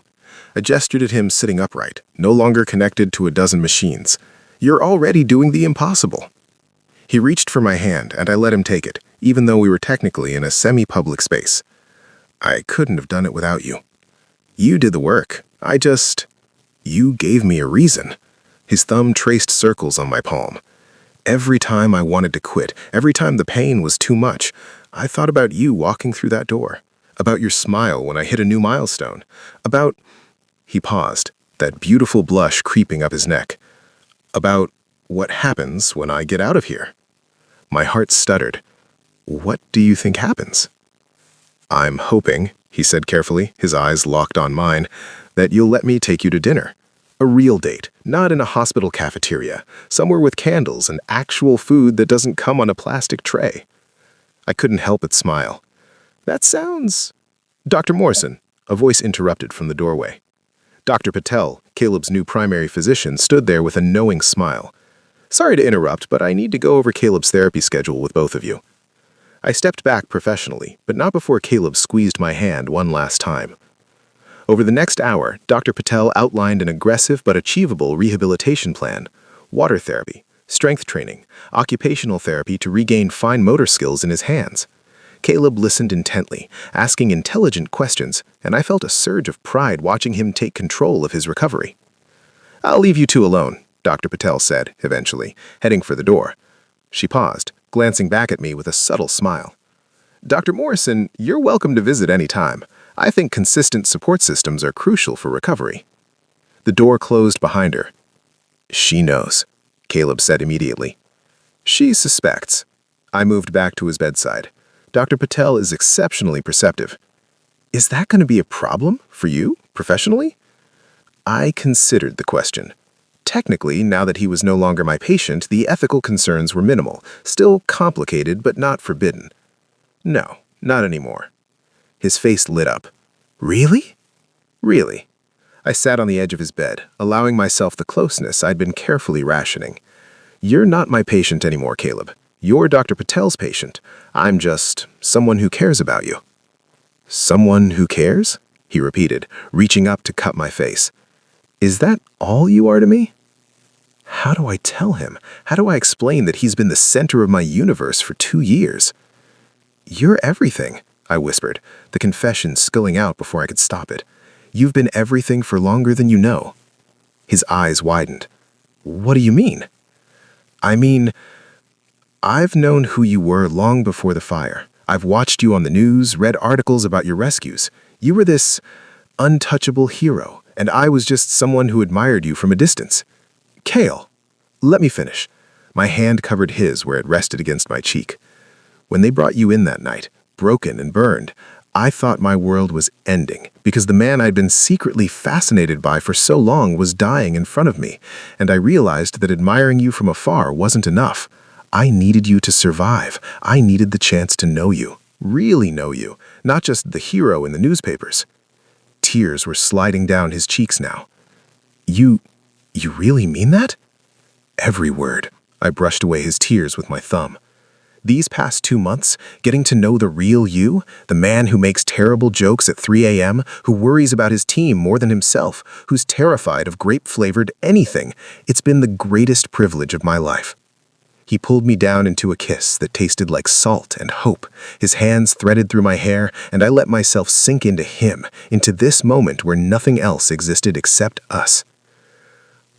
I gestured at him sitting upright, no longer connected to a dozen machines. You're already doing the impossible. He reached for my hand, and I let him take it, even though we were technically in a semi-public space. I couldn't have done it without you. You did the work. You gave me a reason. His thumb traced circles on my palm. Every time I wanted to quit, every time the pain was too much, I thought about you walking through that door, about your smile when I hit a new milestone, He paused, that beautiful blush creeping up his neck. What happens when I get out of here? My heart stuttered. What do you think happens? I'm hoping, he said carefully, his eyes locked on mine, that you'll let me take you to dinner. A real date, not in a hospital cafeteria, somewhere with candles and actual food that doesn't come on a plastic tray. I couldn't help but smile. That sounds... Dr. Morrison, a voice interrupted from the doorway. Dr. Patel, Caleb's new primary physician, stood there with a knowing smile. Sorry to interrupt, but I need to go over Caleb's therapy schedule with both of you. I stepped back professionally, but not before Caleb squeezed my hand one last time. Over the next hour, Dr. Patel outlined an aggressive but achievable rehabilitation plan: water therapy, strength training, occupational therapy to regain fine motor skills in his hands. Caleb listened intently, asking intelligent questions, and I felt a surge of pride watching him take control of his recovery. I'll leave you two alone, Dr. Patel said, eventually, heading for the door. She paused, glancing back at me with a subtle smile. Dr. Morrison, you're welcome to visit any time. I think consistent support systems are crucial for recovery. The door closed behind her. She knows, Caleb said immediately. She suspects. I moved back to his bedside. Dr. Patel is exceptionally perceptive. Is that going to be a problem for you, professionally? I considered the question. Technically, now that he was no longer my patient, the ethical concerns were minimal, still complicated but not forbidden. No, not anymore. His face lit up. Really? Really. I sat on the edge of his bed, allowing myself the closeness I'd been carefully rationing. You're not my patient anymore, Caleb. You're Dr. Patel's patient. I'm just someone who cares about you. Someone who cares? He repeated, reaching up to cup my face. Is that all you are to me? How do I tell him? How do I explain that he's been the center of my universe for 2 years? You're everything, I whispered, the confession spilling out before I could stop it. You've been everything for longer than you know. His eyes widened. What do you mean? I mean, I've known who you were long before the fire. I've watched you on the news, read articles about your rescues. You were this untouchable hero, and I was just someone who admired you from a distance. Cale, let me finish. My hand covered his where it rested against my cheek. When they brought you in that night, broken and burned, I thought my world was ending because the man I'd been secretly fascinated by for so long was dying in front of me, and I realized that admiring you from afar wasn't enough. I needed you to survive. I needed the chance to know you, really know you, not just the hero in the newspapers. Tears were sliding down his cheeks now. You really mean that? Every word. I brushed away his tears with my thumb. These past 2 months, getting to know the real you, the man who makes terrible jokes at 3 a.m., who worries about his team more than himself, who's terrified of grape-flavored anything, it's been the greatest privilege of my life. He pulled me down into a kiss that tasted like salt and hope. His hands threaded through my hair, and I let myself sink into him, into this moment where nothing else existed except us.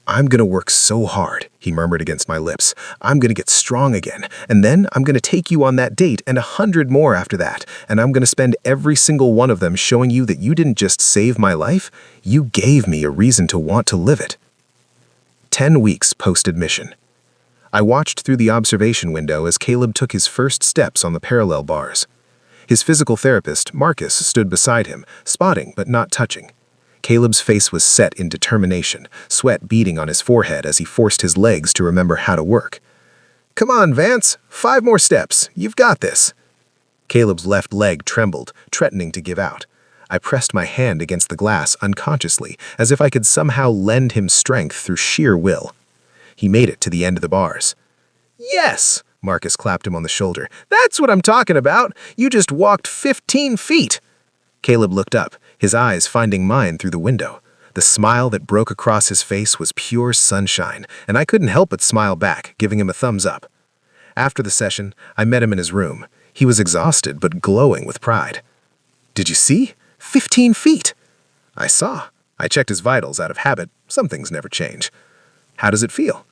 I'm gonna work so hard, he murmured against my lips. I'm gonna get strong again, and then I'm gonna take you on that date and 100 more after that, and I'm gonna spend every single one of them showing you that you didn't just save my life, you gave me a reason to want to live it. 10 weeks post-admission. I watched through the observation window as Caleb took his first steps on the parallel bars. His physical therapist, Marcus, stood beside him, spotting but not touching. Caleb's face was set in determination, sweat beading on his forehead as he forced his legs to remember how to work. Come on, Vance, 5 more steps. You've got this. Caleb's left leg trembled, threatening to give out. I pressed my hand against the glass unconsciously, as if I could somehow lend him strength through sheer will. He made it to the end of the bars. Yes, Marcus clapped him on the shoulder. That's what I'm talking about. You just walked 15 feet. Caleb looked up, his eyes finding mine through the window. The smile that broke across his face was pure sunshine, and I couldn't help but smile back, giving him a thumbs up. After the session, I met him in his room. He was exhausted but glowing with pride. Did you see? 15 feet. I saw. I checked his vitals out of habit. Some things never change. How does it feel?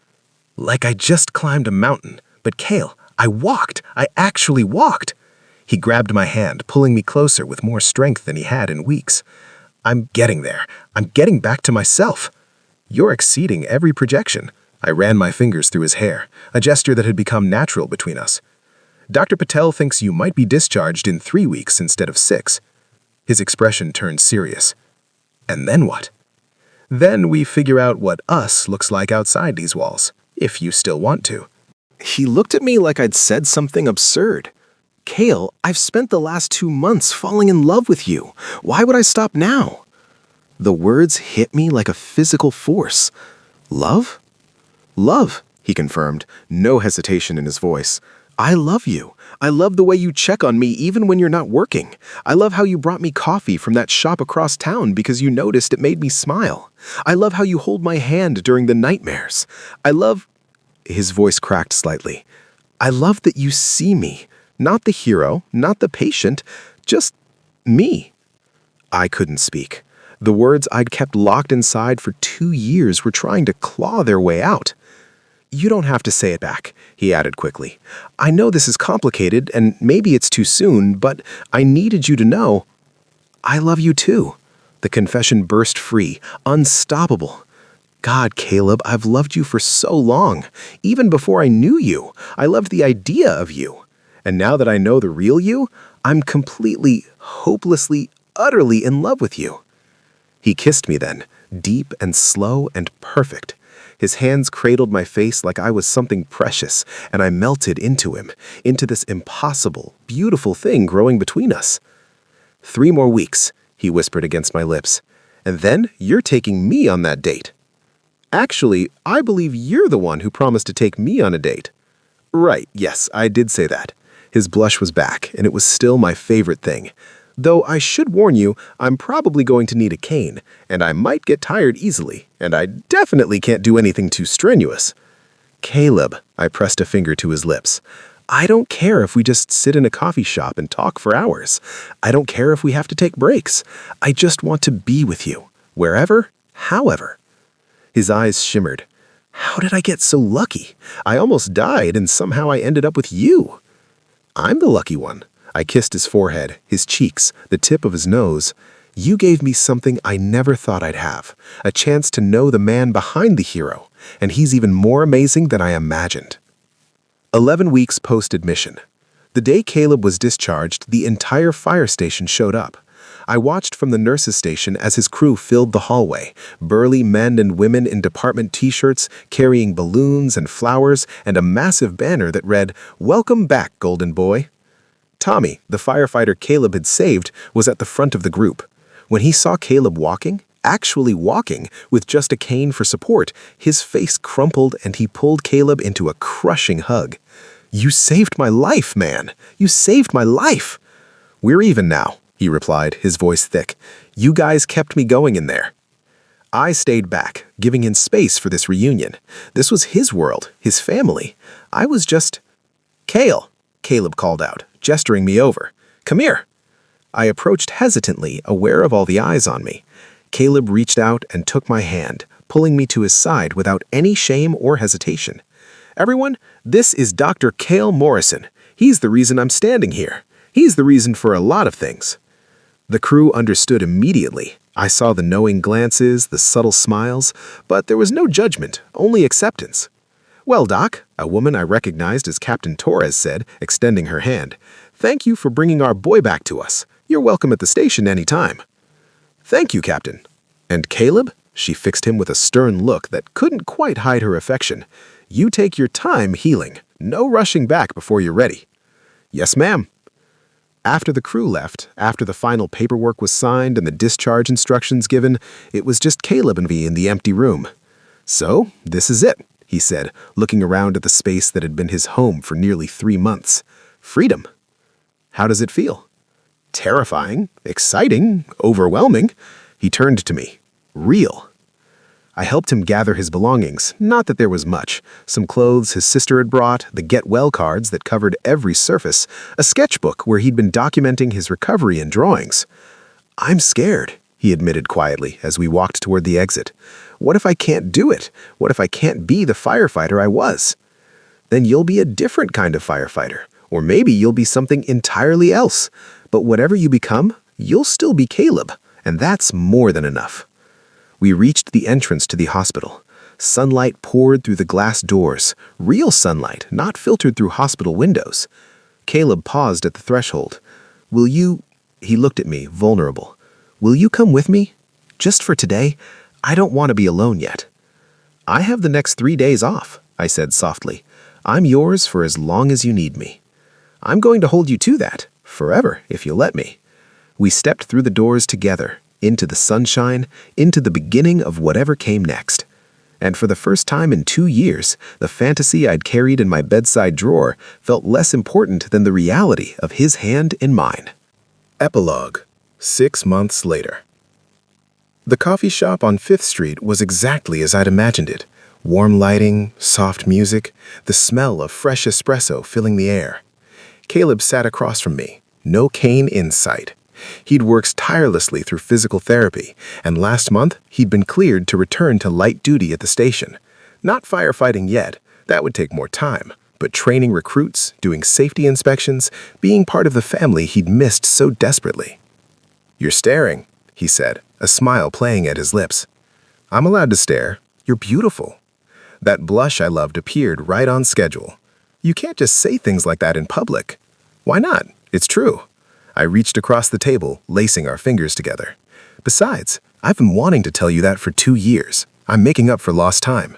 Like I just climbed a mountain. But Cale, I walked. I actually walked. He grabbed my hand, pulling me closer with more strength than he had in weeks. I'm getting there. I'm getting back to myself. You're exceeding every projection. I ran my fingers through his hair, a gesture that had become natural between us. Dr. Patel thinks you might be discharged in 3 weeks instead of 6. His expression turned serious. And then what? Then we figure out what us looks like outside these walls, if you still want to. He looked at me like I'd said something absurd. Cale, I've spent the last 2 months falling in love with you. Why would I stop now? The words hit me like a physical force. Love? Love, he confirmed, no hesitation in his voice. I love you. I love the way you check on me even when you're not working. I love how you brought me coffee from that shop across town because you noticed it made me smile. I love how you hold my hand during the nightmares. I love... His voice cracked slightly. I love that you see me. Not the hero, not the patient, just me. I couldn't speak. The words I'd kept locked inside for 2 years were trying to claw their way out. You don't have to say it back, he added quickly. I know this is complicated, and maybe it's too soon, but I needed you to know. I love you too. The confession burst free, unstoppable. God, Caleb, I've loved you for so long. Even before I knew you, I loved the idea of you. And now that I know the real you, I'm completely, hopelessly, utterly in love with you. He kissed me then, deep and slow and perfect. His hands cradled my face like I was something precious, and I melted into him, into this impossible, beautiful thing growing between us. 3 more weeks, he whispered against my lips, and then you're taking me on that date. Actually, I believe you're the one who promised to take me on a date. Right, yes, I did say that. His blush was back, and it was still my favorite thing. Though I should warn you, I'm probably going to need a cane, and I might get tired easily, and I definitely can't do anything too strenuous. Caleb, I pressed a finger to his lips. I don't care if we just sit in a coffee shop and talk for hours. I don't care if we have to take breaks. I just want to be with you, wherever, however. His eyes shimmered. How did I get so lucky? I almost died, and somehow I ended up with you. I'm the lucky one. I kissed his forehead, his cheeks, the tip of his nose. You gave me something I never thought I'd have, a chance to know the man behind the hero, and he's even more amazing than I imagined. 11 weeks post-admission. The day Caleb was discharged, the entire fire station showed up. I watched from the nurses' station as his crew filled the hallway, burly men and women in department t-shirts, carrying balloons and flowers, and a massive banner that read, "Welcome back, Golden Boy." Tommy, the firefighter Caleb had saved, was at the front of the group. When he saw Caleb walking, actually walking, with just a cane for support, his face crumpled and he pulled Caleb into a crushing hug. "You saved my life, man. You saved my life." "We're even now," he replied, his voice thick. "You guys kept me going in there." I stayed back, giving him space for this reunion. This was his world, his family. I was just... "Cale," Caleb called out, gesturing me over. "Come here." I approached hesitantly, aware of all the eyes on me. Caleb reached out and took my hand, pulling me to his side without any shame or hesitation. "Everyone, this is Dr. Cale Morrison. He's the reason I'm standing here. He's the reason for a lot of things." The crew understood immediately. I saw the knowing glances, the subtle smiles, but there was no judgment, only acceptance. "Well, Doc," a woman I recognized as Captain Torres said, extending her hand, "thank you for bringing our boy back to us. You're welcome at the station any time." "Thank you, Captain." "And Caleb?" She fixed him with a stern look that couldn't quite hide her affection. "You take your time healing. No rushing back before you're ready." "Yes, ma'am." After the crew left, after the final paperwork was signed and the discharge instructions given, it was just Caleb and me in the empty room. "So, this is it," he said, looking around at the space that had been his home for nearly 3 months. "Freedom. How does it feel?" "Terrifying, exciting, overwhelming." He turned to me. "Real." I helped him gather his belongings, not that there was much. Some clothes his sister had brought, the get well cards that covered every surface, a sketchbook where he'd been documenting his recovery and drawings. "I'm scared," he admitted quietly as we walked toward the exit. "What if I can't do it? What if I can't be the firefighter I was?" "Then you'll be a different kind of firefighter, or maybe you'll be something entirely else. But whatever you become, you'll still be Caleb, and that's more than enough." We reached the entrance to the hospital. Sunlight poured through the glass doors, real sunlight, not filtered through hospital windows. Caleb paused at the threshold. "Will you—" He looked at me, vulnerable. "Will you come with me? Just for today? I don't want to be alone yet." "I have the next 3 days off," I said softly. "I'm yours for as long as you need me." "I'm going to hold you to that, forever, if you'll let me." We stepped through the doors together, into the sunshine, into the beginning of whatever came next. And for the first time in 2 years, the fantasy I'd carried in my bedside drawer felt less important than the reality of his hand in mine. Epilogue. 6 months later. The coffee shop on 5th Street was exactly as I'd imagined it. Warm lighting, soft music, the smell of fresh espresso filling the air. Caleb sat across from me, no cane in sight. He'd worked tirelessly through physical therapy, and last month he'd been cleared to return to light duty at the station. Not firefighting yet, that would take more time, but training recruits, doing safety inspections, being part of the family he'd missed so desperately. "You're staring," he said, a smile playing at his lips. "I'm allowed to stare. You're beautiful." That blush I loved appeared right on schedule. "You can't just say things like that in public." "Why not? It's true." I reached across the table, lacing our fingers together. "Besides, I've been wanting to tell you that for 2 years. I'm making up for lost time."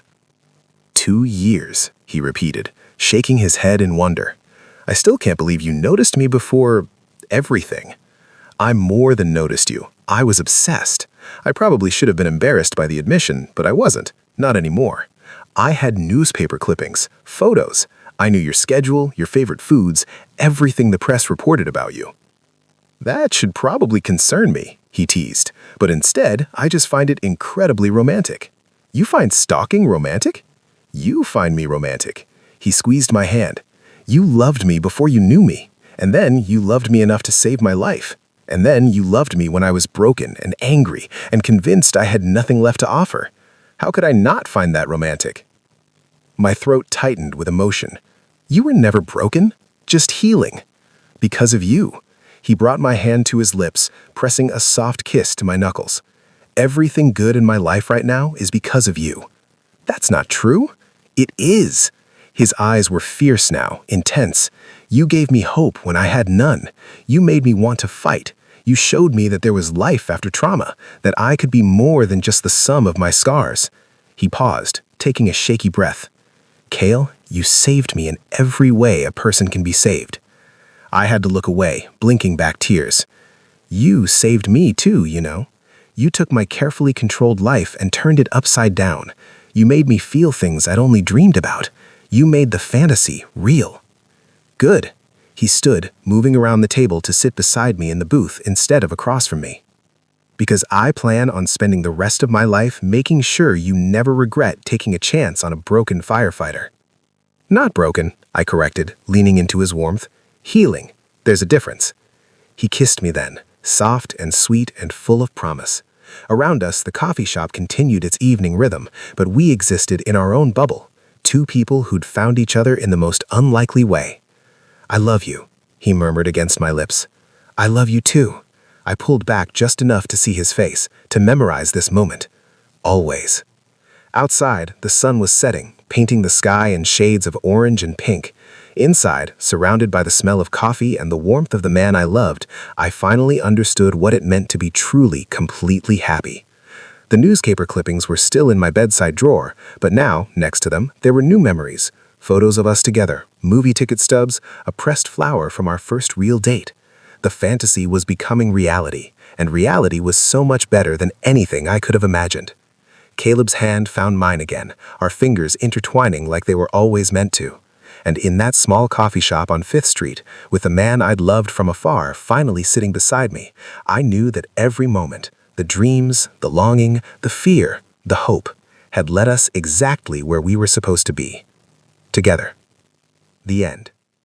2 years, he repeated, shaking his head in wonder. "I still can't believe you noticed me before everything." "I more than noticed you. I was obsessed. I probably should have been embarrassed by the admission, but I wasn't. Not anymore. I had newspaper clippings, photos. I knew your schedule, your favorite foods, everything the press reported about you." "That should probably concern me," he teased, "but instead, I just find it incredibly romantic." "You find stalking romantic?" "You find me romantic." He squeezed my hand. "You loved me before you knew me, and then you loved me enough to save my life. And then you loved me when I was broken and angry and convinced I had nothing left to offer. How could I not find that romantic?" My throat tightened with emotion. "You were never broken, just healing. Because of you." He brought my hand to his lips, pressing a soft kiss to my knuckles. "Everything good in my life right now is because of you." "That's not true." "It is." His eyes were fierce now, intense. "You gave me hope when I had none. You made me want to fight. You showed me that there was life after trauma, that I could be more than just the sum of my scars." He paused, taking a shaky breath. "Cale, you saved me in every way a person can be saved." I had to look away, blinking back tears. "You saved me too, you know. You took my carefully controlled life and turned it upside down. You made me feel things I'd only dreamed about. You made the fantasy real." "Good." He stood, moving around the table to sit beside me in the booth instead of across from me. "Because I plan on spending the rest of my life making sure you never regret taking a chance on a broken firefighter." "Not broken," I corrected, leaning into his warmth. "Healing. There's a difference." He kissed me then, soft and sweet and full of promise. Around us, the coffee shop continued its evening rhythm, but we existed in our own bubble, two people who'd found each other in the most unlikely way. "I love you," he murmured against my lips. "I love you too." I pulled back just enough to see his face, to memorize this moment. Always. Outside, the sun was setting, painting the sky in shades of orange and pink. Inside, surrounded by the smell of coffee and the warmth of the man I loved, I finally understood what it meant to be truly, completely happy. The newspaper clippings were still in my bedside drawer, but now, next to them, there were new memories. Photos of us together, movie ticket stubs, a pressed flower from our first real date. The fantasy was becoming reality, and reality was so much better than anything I could have imagined. Caleb's hand found mine again, our fingers intertwining like they were always meant to. And in that small coffee shop on 5th Street, with the man I'd loved from afar finally sitting beside me, I knew that every moment, the dreams, the longing, the fear, the hope, had led us exactly where we were supposed to be. Together. The end.